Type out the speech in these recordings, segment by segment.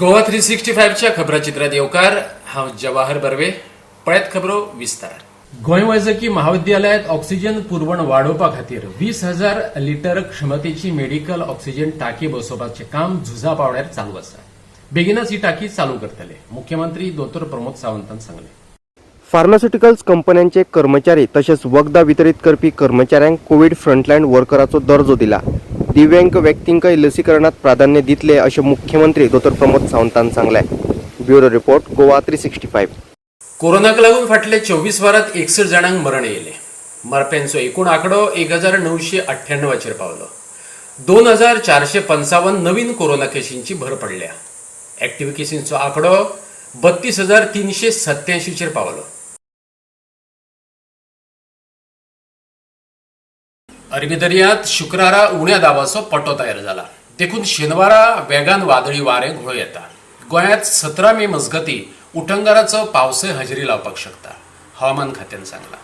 गोवा 365च्या खबराचित्रात येवकार हांव जवाहर बर्वे. पळयत खबरो विस्तार. गोंय वैजकी महाविद्यालयात ऑक्सिजन पुरवण वाडोवपा खातीर 20,000 लिटर क्षमतेची मेडिकल ऑक्सिजन टाकी बसोवपाचें काम झुजा पावड्यार चालू आसा. बेगीनच ही टाकी चालू करतले, मुख्यमंत्री दोतोर प्रमोद सावंतान सांगले. फार्मास्युटिकल्स कंपन्यांचे कर्मचारी तसेच वखदां वितरीत करपी कर्मचाऱ्यांक कोविड फ्रंटलायन वर्कराचो दर्जो दिला. दिव्यांग व्यक्तींकय लसीकरणात प्राधान्य दितले अशें मुख्यमंत्री दोतोर प्रमोद सावंतान सांगले. Bureau report Goa 365. कोरोनाक लागून फाटले 24 वरांत 61 जाणांक मरण येयले. मरप्यांचो एकूण आंकडो 1998 पावलो. 2455 नवीन कोरोना केसींची भर पडल्या. एक्टिव्ह केसींचो आंकडो 32,387 पावलो. अरबी दर्यांत शुक्रारा उण्या दाबाचो पट्टो तयार जाला. देखून शेनवारा वेगान वादळी वारें घुळो येता. गोंयांत 17 मे मजगती उटंगाराचो पावसय हजेरी लावपाक शकता, हवामान खात्यान सांगला.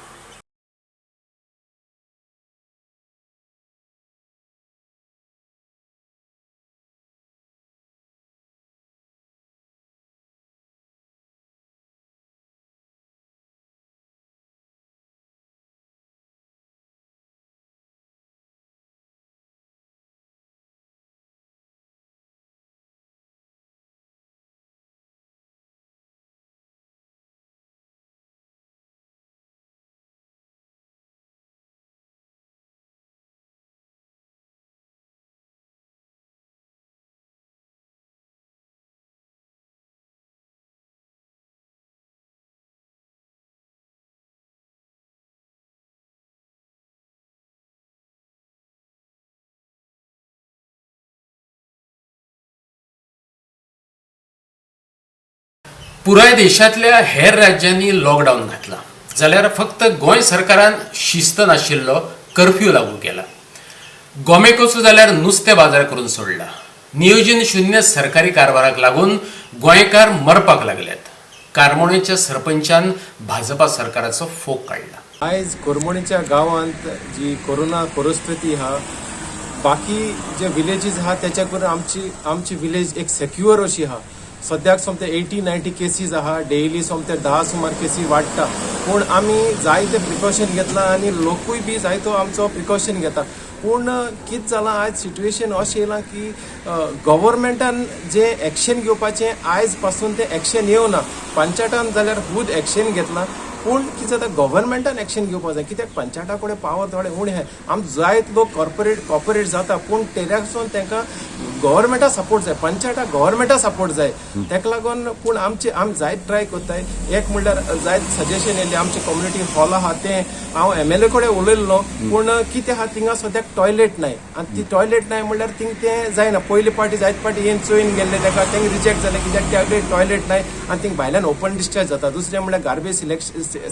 पुराय देशातल्या हेर राज्यांनी लॉकडाऊन घातला, जाल्यार फक्त गोंय सरकारान शिस्त नाशिल्लो कर्फ्यू लागू केला. गोमेकोचो जाल्यार नुस्तें बाजार करून सोडला. नियोजन शून्य सरकारी कारभाराक लागून गोंयकार मरपाक लागल्यात. कारमोणेच्या सरपंचान भाजपा सरकाराचो फोग काढला. आयज कोरमोणेच्या गांवांत जी कोरोना परिस्थिती हा, बाकी जे विलेजीस आहा त्याच्या करून आमची विलेज एक सेक्युअर अशी हा. सद्याक सोमते 80-90 केसीस आहा, डेली सोमते 10 सुमार केसी वाडटा. पूण आमी जायते प्रिकॉशन घेतला आनी लोकूय बी जायतो आमचो प्रिकॉशन घेता. पूण कितें जालां, आयज सिट्युएशन अशें येयलां की गव्हर्मेंटान जे एक्शन घेवपाचें आयज पासून तें एक्शन येवना. पंचायतान जाल्यार खूद एक्शन घेतलां, पूण कितें जाता गव्हर्मेंटान एक्शन घेवपाक जाय. कित्याक पंचायता कडेन पावर थोडे उणे आहाय. आम जायत लोक कॉर्पोरेट जाता, पूण तेऱ्याकसून तांकां गव्हर्मेंटा सपोर्ट जाय, पंचायता गव्हर्मेंटा सपोर्ट जाय. ताका लागून पूण आमी जायत ट्राय करताय. एक म्हणल्यार जायत सजेशन येयलें. आमचे कम्युनिटी हॉल आहा तें हांव MLA कडेन उलयल्लो, पूण कितें आहा थिंगा सद्याक टॉयलेट नाय. आनी ती टॉयलेट नाय म्हणल्यार थिंग तें जायना. पयली पाटी जायत पाटी येवन चोयन गेल्ले, ताका तेंक रिजेक्ट जालें कित्याक त्या टॉयलेट नाय आनी थिंग भायल्यान ओपन डिस्चार्ज जाता. दुसरें म्हणल्यार गार्बेज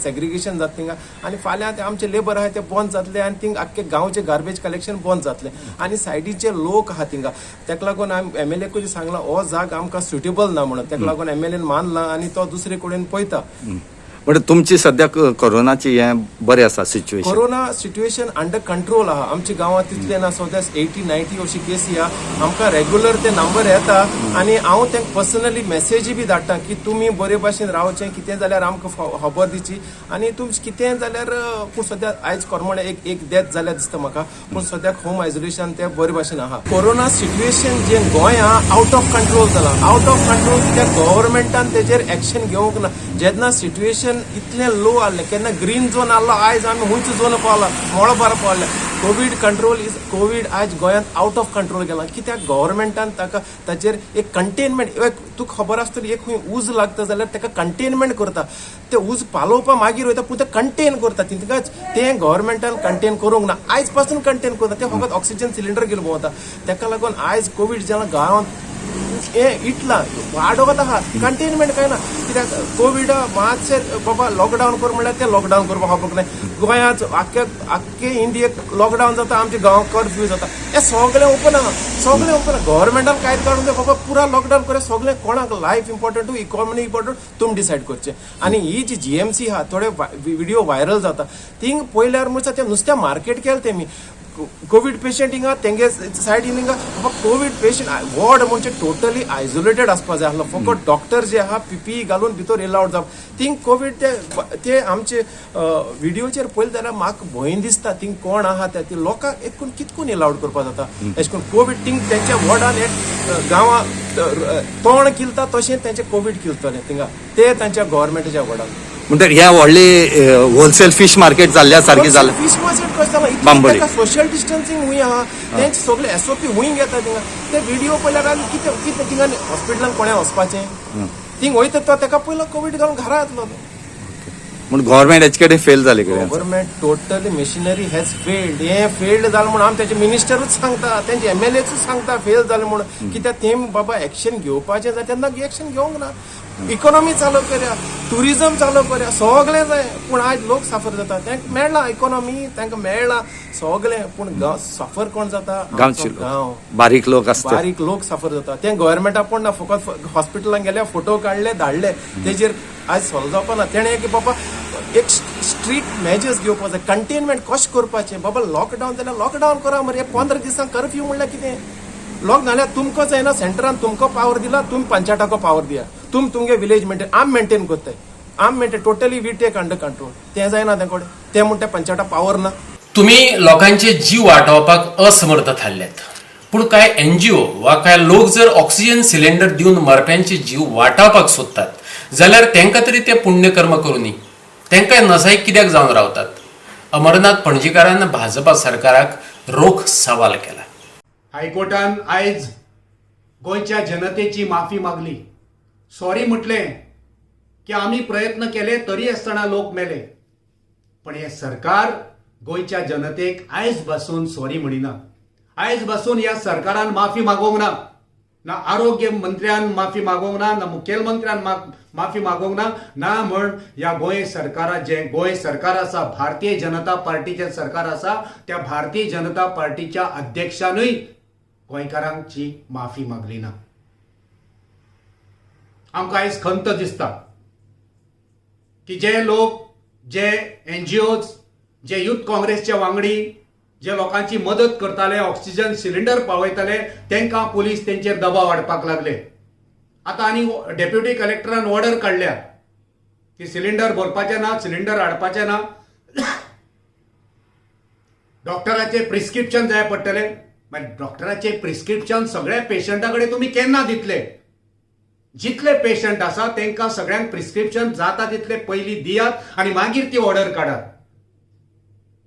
सेग्रिगेशन जाता थिंगा. आनी फाल्यां ते आमचे लेबर आहाय ते बंद जातले आनी थिंग आख्खे गांवचे गार्बेज कलेक्शन बंद जातलें. आनी सायडीचे लोक आहा थिंगा. ताका लागून आमी MLA सांगला हो जाग आमकां सुटेबल ना म्हणून. ताका लागून MLAन मानला आनी तो दुसरे कडेन पळयता. म्हणजे तुमची सध्या कोरोनाची हे बरें आसा situation? Corona situation under control आहा. आमच्या गांवांत तितले ना. सद्या 80-90 अशी केसी आहा. आमकां रेग्युलर ते नंबर येता आनी हांव तांकां पर्सनली मेसेजी बी धाडटा की तुमी बरे भाशेन रावचें. कितें जाल्यार आमकां खबर दिची आनी तुमचें कितें जाल्यार. पूण सद्या आयज कोरमोणे एक डेथ जाल्या दिसता म्हाका. पूण सद्याक होम आयसोलेशन ते बरे भाशेन आहा. कोरोना सिच्युएशन जे गोंय आहा आवट ऑफ कंट्रोल जाला. आवट ऑफ कंट्रोल कित्याक गव्हर्मेंटान तेजेर एक्शन घेवंक ना. जेन्ना सिच्युएशन इतले लो आसले, केन्ना ग्रीन झोन आसलो, आयज आमी उंच झोन पावला, मोळो बारा पावले. कोविड आयज गोंयांत आवट ऑफ कंट्रोल गेला. कित्याक गव्हर्मेंटान ताचेर एक कंटेनमेंट. तुका खबर आसतली, एक खंय उज लागता जाल्यार ताका कंटेनमेंट करता. ते उज पालोवपा मागीर वयता, पूण ते कंटेन करता. तितकाच तें गव्हर्मेंटान कंटेन करूंक ना. आयज पासून कंटेन करता. ते फकत ऑक्सिजन सिलिंडर घेवन भोंवता. ताका लागून आयज कोविड जेन्ना गांवांत इटला वाडोवत आहा, कंटेनमेंट काय ना. कित्याक कोविड मातशें बाबा लॉकडावन कर म्हणल्यार ते लॉकडावन करपाक खबर नाही. गोंयांत आख्खे इंडियेक लॉकडावन जाता, आमच्या गांवांत कर्फ्यू जाता. हे सगळें ओपन आहा, सगळें ओपन. गव्हर्मेंटान कायद काडून बाबा पुरा लॉकडावन करे. सगळें कोणाक लायफ इम्पॉर्टंट टू इकॉनॉमी इम्पॉर्टंट तुम डिसायड करचें. आनी ही जी GMC आहा, थोडे व्हिडिओ व्हायरल जाता, थिंग पयल्यार म्हणटा तें नुस्तें मार्केट केलें तेमी. कोविड पेशंट हिंगा तेंगे सायडीन हिंगा कोविड पेशंट वॉर्ड म्हणजे टोटली आयसोलेटेड आसपा जाय आसलो फकत डॉक्टर जे आहा पीपी घालून भितर एलाउड जावप थिंग कोविड ते आमचे व्हिडिओचेर पळयलें जाल्यार म्हाका भंय दिसता थिंग कोण आहा ते लोकांक एकूण कितकून एलाउड करपा जाता अशें करून कोविड थिंग तेंच्या वॉर्डान एक गांवां तोंड किलता तशें तेंचें कोविड किलतलें थिंगा ते तांच्या गव्हर्मेंटाच्या वॉर्डान म्हणटकीर ह्या व्हडली होलसेल फीश मार्केट जाल्ल्या सारकी जालें फीश मार्केट कशें जालां बांबोळी. इतलें सोशल डिस्टन्सिंग हुंय आहा तेंचे सगळे एसओपी हुंय घेता थिंगा ते व्हिडिओ पळयल्यार आनी कितें थिंगा हॉस्पिटलान कोणें वचपाचें थिंग वयता तो तेका पयलो कोविड घालून घरा येतलो म्हण गव्हर्मेंट हेचे कडेन फेल जाले कितें government totally machinery has failed हे फेल्ड जालें म्हणून आमी तेचे मिनिस्टरूच सांगता तेंचे एमएलएच सांगता फेल जालें म्हणून कित्याक तें बाबा एक्शन घेवपाचें जाय तेन्ना एक्शन घेवंक ना इकॉनॉमी चालू करया टुरिझम चालू करया सगळें जाय पूण आयज लोक सफर जाता तांकां मेळना इकॉनॉमी तांकां मेळना सगळें पूण सफर कोण जाता गांवचे आमचो गांव बारीक लोक आसता बारीक लोक सफर जाता ते गव्हर्मेंटा पडना फकत हॉस्पिटलांत गेले फोटो काडले धाडले तेजेर आयज सॉल्व जावपा ना तेणें की बाबा एक स्ट्रीट मेजर्स घेवपाक जाय कंटेनमेंट कशें करपाचें बाबा लॉकडावन जाल्यार लॉकडावन करा मरे 15 दिसांक कर्फ्यू म्हणल्यार कितें लॉक जाल्यार तुमकां जायना सेंटरान तुमकां पावर दिला तुमी पंचायताको पावर दिया तुमगे विलेज मेंटेन आम मेंटेन करताय आम maintain totally we take under control तें जायना तें कडेन तें म्हणटा पंचायता पावर ना तुम्ही लोकांचे जीव वाटावपाक असमर्थ थारल्यात पूण कांय एनजीओ वा कांय लोक जर ऑक्सिजन सिलेंडर दिवन मरप्यांचे जीव वाटावपाक सोदतात जाल्यार तांकां तरी ते पुण्यकर्म करूनी तांकां नसाय कित्याक जावन रावतात अमरनाथ पणजीकारान भाजपा सरकाराक रोख सवाल केला हायकोर्टान आयज गोंयच्या जनतेची माफी मागली सॉरी म्हटलें की आमी प्रयत्न केले तरी आसतना लोक मेले पण हे सरकार गोंयच्या जनतेक आयज पासून सॉरी म्हणिना आयज पासून ह्या सरकारान माफी मागोवंक ना ना आरोग्य मंत्र्यान माफी मागोवंक ना ना मुखेलमंत्र्यान माफी मागोवंक ना ना म्हण ह्या गोंय सरकारात जे गोंय सरकार आसा भारतीय जनता पार्टीचें सरकार आसा त्या भारतीय जनता पार्टीच्या अध्यक्षानूय गोंयकारांची माफी मागली ना आमकां आयज खंत दिसता की जे लोक जे एनजीओज जे युथ काँग्रेसचे वांगडी जे लोकांची मदत करताले ऑक्सिजन सिलिंडर पावयताले तांकां पुलीस तेंचेर दबाव हाडपाक लागले आतां आनी डेप्युटी कलेक्टरान ऑर्डर काडल्या की सिलिंडर भरपाचें ना सिलिंडर हाडपाचें ना डॉक्टराचे प्रिस्क्रिप्शन जाय पडटले डॉक्टराचे प्रिस्क्रिप्शन सगळ्या पेशंटा कडेन तुमी केन्ना दितले जितले पेशंट आसा तांकां सगळ्यांक प्रिस्क्रिप्शन जाता तितले पयलीं दियात आनी मागीर ती ऑर्डर काडात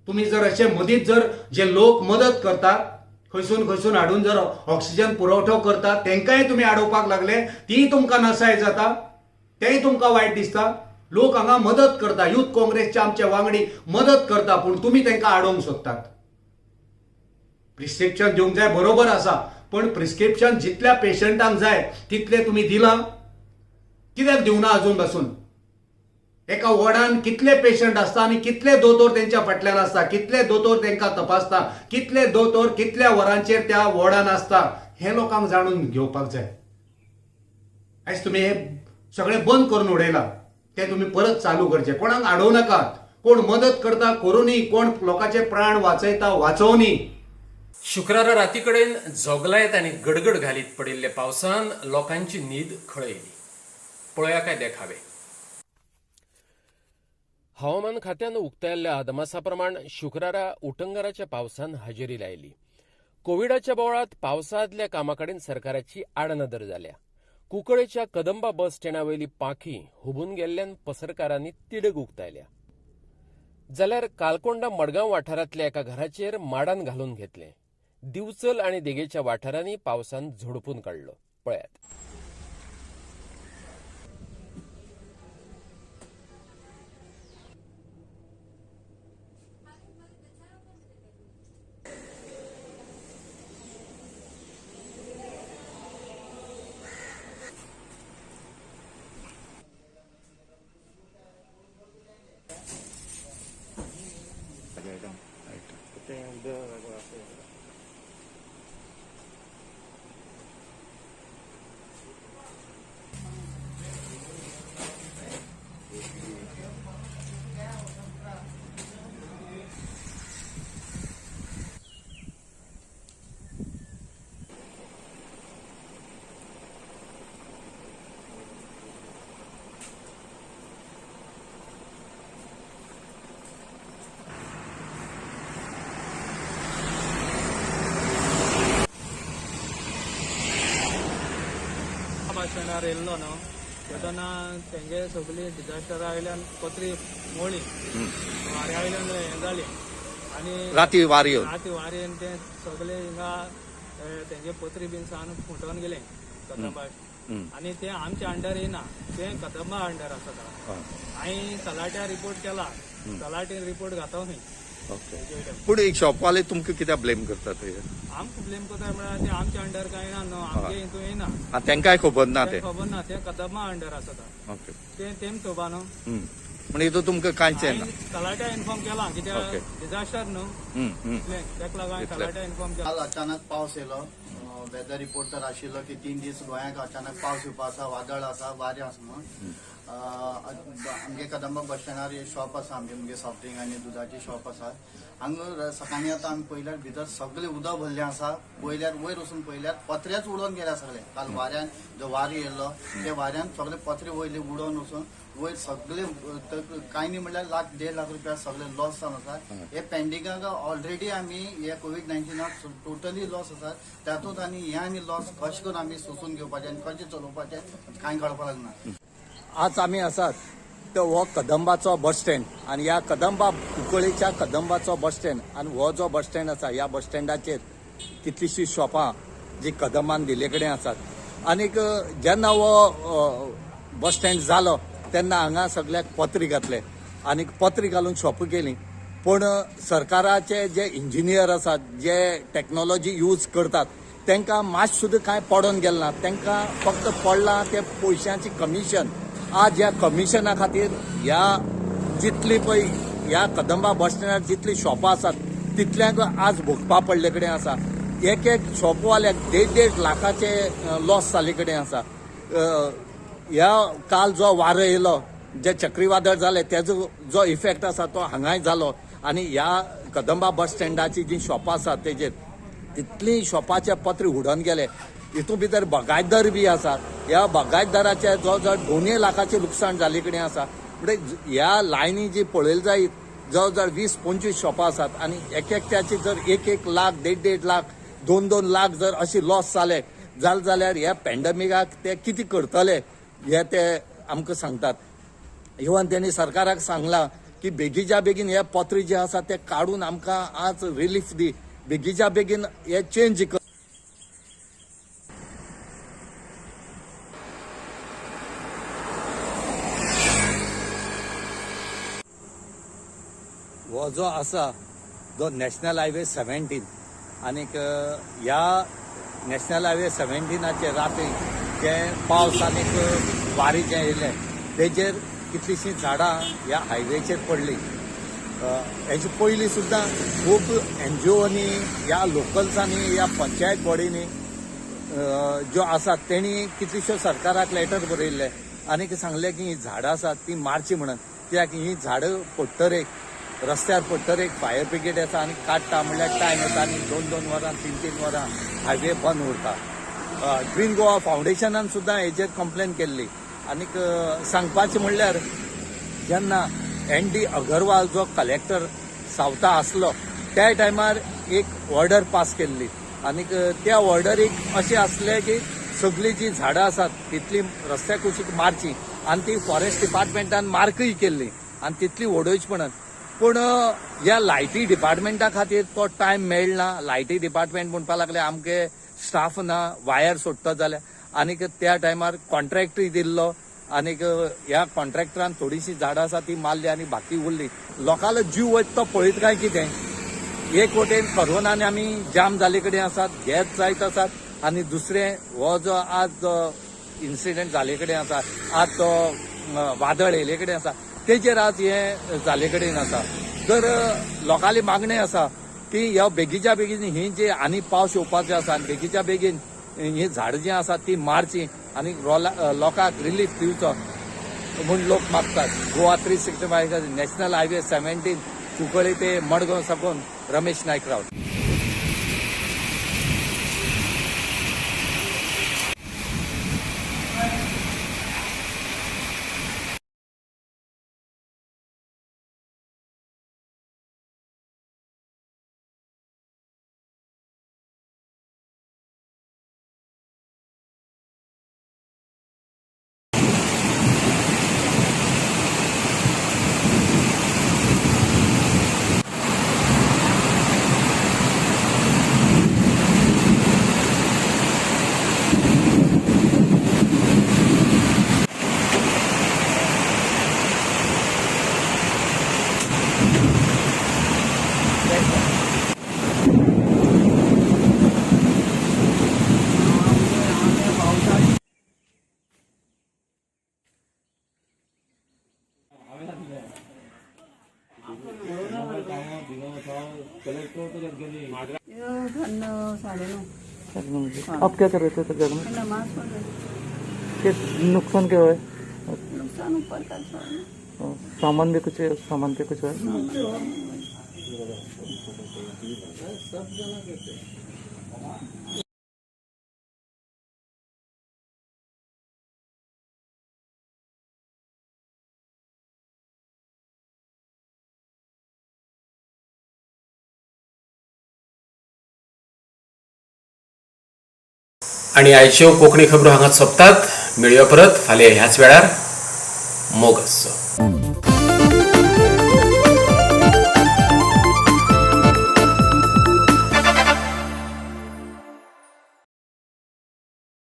तुम्ही जर असे मदींच जर जे लोक मदत करतात खंयसून हाडून जर ऑक्सिजन पुरवठो करतात तांकांय तुम्ही अडोवपाक लागले ती तुमकां नसाय जाता तेंय तुमकां वायट दिसता लोक हांगा मदत करता युथ काँग्रेसचे आमचे वांगडी मदत करता पूण तुमी तांकां आडोवंक सोदतात प्रिस्क्रिप्शन दिवंक जाय बरोबर आसा पण प्रिस्क्रिप्शन जितल्या पेशंटांक जाय तितले तुम्ही दिला कित्याक दिवना अजून पासून एका वॉर्डान कितले पेशंट आसता आनी कितले दोतोर तेंच्या फाटल्यान आसता कितले दोतोर तांकां तपासता कितले दोतोर कितल्या वरांचेर त्या वॉर्डान आसता हे लोकांक जाणून घेवपाक जाय आयज तुमी हे सगळें बंद करून उडयला ते तुमी परत चालू करचे कोणाक आडोव नाकात कोण मदत करता करूनी कोण लोकांचे प्राण वाचयता वाचोवनी शुक्रारा राती कडेन जोगलायत आनी गडगड घालीत पडिल्ल्या पावसान लोकांची न्हीद खळयली पळया काय देखावे हवामान खात्यान उक्तायल्ल्या अदमासा प्रमाण शुक्रारा उटंगराच्या पावसान हजेरी लायली कोविडाच्या बोळात पावसांतल्या कामाकडेन सरकाराची आडनदर जाल्या कुंकळेच्या कदंबा बस स्टँडावयली पांखी हुबून गेल्ल्यान पसरकारांनी तिडक उक्तायल्या जाल्यार कालकोंडा मडगांव वाठारांतल्या एका घराचेर माडान घालून घेतले दिवचल आनी देगेच्या वाठारांनी पावसान झोडपून काडलो पळयात बस स्टँडार येयल्लो न्हू तेन्ना तेंगे सगळी डिझास्टरा वयल्यान पत्री मोडली वाऱ्या वयल्यान हें जाली आनी राती वारी येवन राती वारी आनी ते सगळे हिंगा तेंगे पत्री बीन सान फुटोवन गेले कदंबा आनी ते आमच्या अंडर येना ते कदंबा अंडर आसा हांवें तलाट्या रिपोर्ट केला तलाटीन रिपोर्ट घातो खंय पूण एक शॉपवाले तुमकां कित्याक ब्लेम करतात आमकां ब्लेम करता म्हळ्यार ते आमच्या अंडर कांय ना न्हू आमगे हितून येना तेंकाय खबर ना ते खबर ना ते कदंबा अंडर आसा ओके ते तेम खबर न्हू म्हणजे हितून तुमकां कांयच येना तलाट्या इन्फॉर्म केला कित्याक डिझास्टर न्हू तेका लागून तलाट्या इन्फॉर्म केला काल अचानक पावस येयलो वेदर रिपोर्ट तर आशिल्लो की 3 दीस गोंयांत अचानक पावस येवपा आसा वादळ आसा वारें आसा म्हणून आमगे कदंबा बस स्टँडार शॉप आसा आमगे सॉफ्ट ड्रिंक आनी दुधाची शॉप आसा हांगा सकाळीं आतां आमी पयल्यार भितर सगळें उदक भरलें आसा पयल्यार वयर वचून पयल्यार पत्रेच उडोवन गेल्या सगळे काल वाऱ्यान जो वारो येयल्लो त्या वाऱ्यान सगळे पत्रे वयले उडोवन वचून वयर सगळे कांय न्ही म्हणल्यार ₹1.5 लाख रुपया सगळे लॉस जावन आसा हे पेंडिंगाक ऑलरेडी आमी हे कोविड-19 टोटली लॉस आसा तातूंत आनी हे आनी लॉस कशें करून आमी सोंसून घेवपाचें आनी कशें चलोवपाचें कांय कळपाक लागना आज आमी आसात तो हो कदंबाचो बस स्टँड आनी ह्या कदंबा कुंकळेच्या कदंबाचो बस स्टँड आनी हो जो बस स्टँड आसा ह्या बस स्टँडाचेर कितलीशीं शॉपां जी कदंबान दिल्ले कडेन आसात आनीक जेन्ना हो बस स्टँड जालो तेन्ना हांगा सगळ्याक पत्री घातले आनीक पत्री घालून शॉप केली पूण सरकाराचे जे इंजिनियर आसात जे टॅक्नॉलॉजी यूज करतात तांकां मातशें सुद्दां कांय पडोन गेलें ना तांकां फक्त पडलां ते पयशांची कमिशन आज ह्या कमिशना खातीर ह्या जितली पळय ह्या कदंबा बस स्टँडार जितली शॉपां आसात तितल्यांक आज भोगपा पडले कडेन आसा एक शॉपवाल्याक 1.5 लाखाचे लॉस जाले कडेन आसा ह्या काल जो वारो येयलो जे चक्रीवादळ जालें तेजो जो इफेक्ट आसा तो हांगाय जालो आनी ह्या कदंबा बस स्टँडाची जी शॉपां आसात तेजेर तितली शॉपाचे पत्रे उडोवन गेले हितून भितर बागायतदार बी आसात ह्या बागायतदाराचे जवळ 2 लाखाचे लुकसाण जाले कडेन आसा म्हणजे ह्या लायनी जी पळयली जायत जवळ 20-25 शॉपां आसात आनी एकट्याची जर 1 लाख 1.5 लाख 2 लाख जर अशी लॉस जाले जाल्यार ह्या पॅन्डेमिकाक ते कितें करतले हे ते आमकां सांगतात इवन त्यांनी सरकाराक सांगला की बेगीच्या बेगीन हे पत्र जे आसा ते काडून आमकां आज रिलीफ दी बेगीच्या बेगीन हे चेंज कर हो जो आसा जो नॅशनल हायवे 17 आनीक ह्या नॅशनल हायवे 17 राती जे पावस आनीक वारी जे येयले तेजेर कितलीशीं झाडां ह्या हायवेचेर पडली हेचे पयलीं सुद्दां खूब NGOनी ह्या लोकल्सांनी ह्या पंचायत बॉडीनी ज्यो आसात तेणी कितल्योश्यो सरकाराक लेटर बरयल्ले आनीक सांगलें की ही झाडां आसात ती मारची म्हणून कित्याक ही झाडां पडटरेक रस्त्यार पडटरेक फायर ब्रिगेड येता आनी काडटा म्हणल्यार टायम येता आनी 2-2 वरां 3-3 वरां हायवे बंद उरता ग्रीन गोवा फावंडेशनान सुद्दां हेचेर कंप्लेन केल्ली आनीक सांगपाचें म्हणल्यार जेन्ना ND अगरवाल जो कलेक्टर सावथा आसलो त्या टायमार एक ऑर्डर पास केल्ली आनीक त्या ऑर्डरीक अशें आसलें की सगळीं जी झाडां आसात तितली रस्त्या कुशीक मारची आनी ती फॉरेस्ट डिपार्टमेंटान मार्कय केल्ली आनी तितली उडोवची म्हणून पूण ह्या लायटी डिपार्टमेंटा खातीर तो टायम मेळना लायटी डिपार्टमेंट म्हणपा लागले आमगे स्टाफ ना वायर सोडटा जाल्यार आनीक त्या टायमार कॉन्ट्रॅक्टय दिल्लो आनीक ह्या कॉन्ट्रॅक्टरान थोडीशीं झाडां आसा ती मारली आनी बाकी उरली लोकांलो जीव वयता तो पळयत काय कितें एक वटेन कोरोनान आमी जाम जाले कडेन आसात डेथ जायत आसात आनी दुसरें हो जो आज जो इन्सिडेंट जाले कडेन आसा आज तो वादळ येयले कडेन आसा तेजेर आज हे जाले कडेन आसा तर लोकांली मागणी आसा की ह्या बेगीच्या बेगीन ही जी आनी पावस येवपाचो आसा आनी बेगीच्या बेगीन ही झाडां जी आसा ती मारची आनी लोकांक रिलीफ दिवचो म्हूण लोक मागतात गोवा 365 नॅशनल हायवे 17 कुंकळे ते मडगांव साकून रमेश नायक रावत. साढ़े 9। आप क्या कर रहे थे सर घर में? नमाज पढ़ रहे क्या नुकसान क्या हुआ है? नुकसान ऊपर का छोड़ सामान भी कुछ है, सामान पे कुछ है? आणि आयच्यो कोंकणी खबरो हांगा सोंपतात. मेळया परत फाल्यां ह्याच वेळार मोग आसचो.